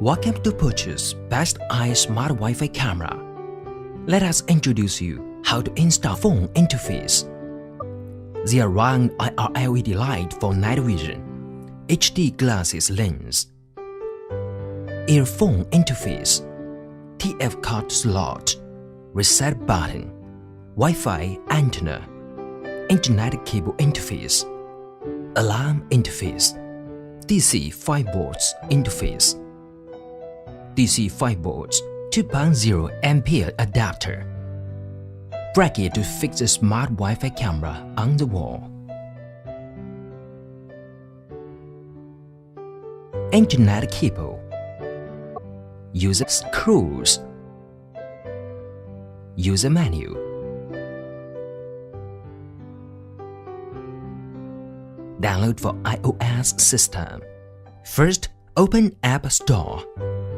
Welcome to purchase Besteye Smart Wi-Fi camera. Let us introduce you how to install phone interface. The round IR LED light for night vision, HD glasses lens, earphone interface, TF card slot, reset button, Wi-Fi antenna, internet cable interface, alarm interface, DC 5 volts interface, DC 5 volts 2.0 ampere adapter, bracket to fix the smart Wi-Fi camera on the wall, internet cable, user screws, user menu, download for iOS system. First, open App Store.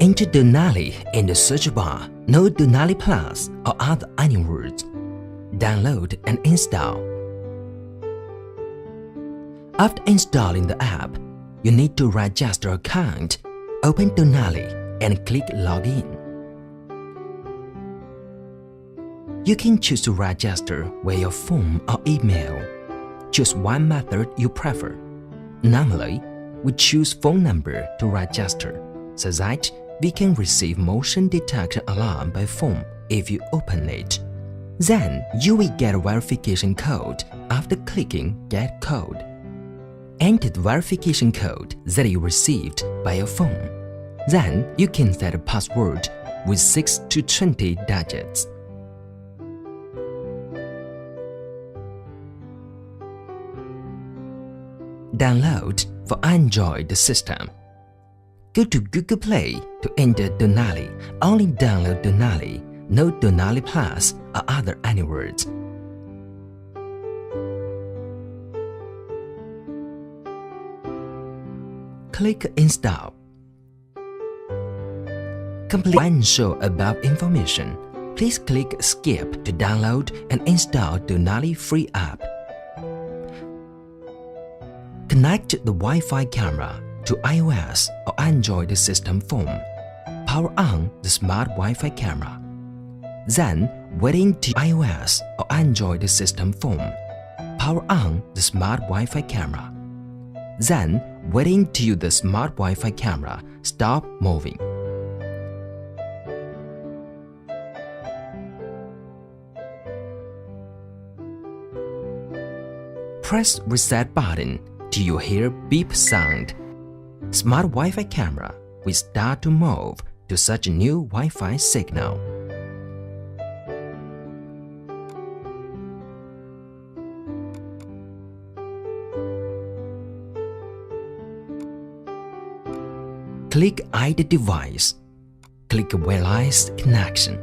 Enter Danale in the search bar, no Danale Plus or other any words. Download and install. After installing the app, you need to register account. Open Danale and click Login. You can choose to register with your phone or email. Choose one method you prefer. Normally, we choose phone number to register so that we can receive motion detection alarm by phone if you open it. Then you will get a verification code after clicking Get Code. Enter the verification code that you received by your phone. Then you can set a password with 6 to 20 digits. Download for Android system. Go to Google Play to enter Danale. Only download Danale, no Danale Plus or other any words. Click Install. Complete and show above information. Please click Skip to download and install Danale free app. Connect the Wi-Fi camera to iOS or Android system phone. Power on the smart Wi-Fi camera. Then, wait until iOS or Android system phone. Power on the smart Wi-Fi camera. Then, wait until the smart Wi-Fi camera stop moving. Press reset button till you hear beep sound. Smart Wi-Fi camera will start to move to such a new Wi-Fi signal. Click Add device. Click Wireless connection.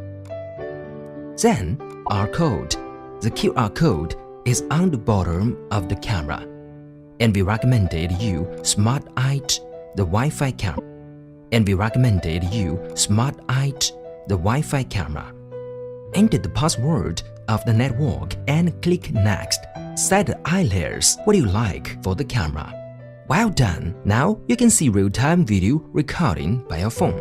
Then R code. The QR code is on the bottom of the camera, and we recommended you Smart ID the Wi-Fi camera. The Wi-Fi camera. Enter the password of the network and click Next. Set the eye layers what you like for the camera. Well done! Now you can see real-time video recording by your phone.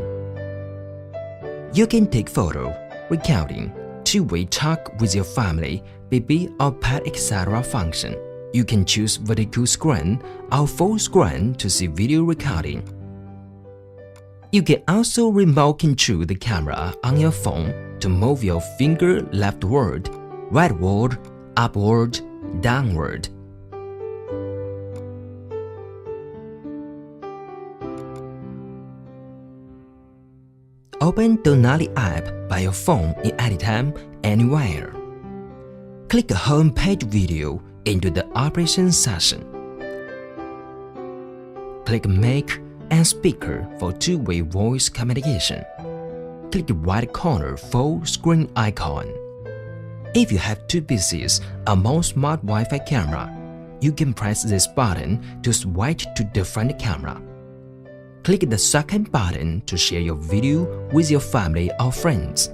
You can take photo, recording, two-way talk with your family, baby or pet etc. function. You can choose vertical screen or full screen to see video recording. You can also remote control the camera on your phone to move your finger leftward, rightward, upward, downward. Open Danale app by your phone in anytime, anywhere. Click the home page video into the operation session. Click Mic and Speaker for two-way voice communication. Click the right corner full screen icon. If you have two PCs or more smart Wi-Fi camera, you can press this button to switch to different camera. Click the second button to share your video with your family or friends.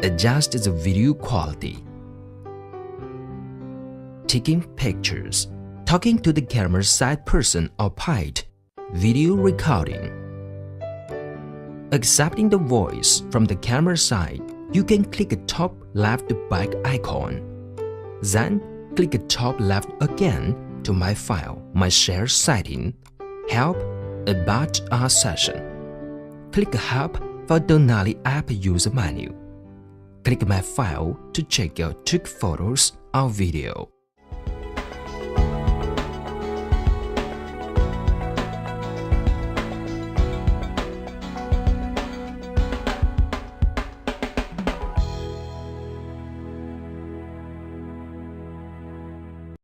Adjust the video quality. Taking pictures, Talking to the camera side person or PIT, video recording. Accepting the voice from the camera side, you can click the top left back icon. Then click the top left again to My File, My Share setting, Help, About Our Session. Click Help for Danale app user menu. Click My File to check your took photos or video.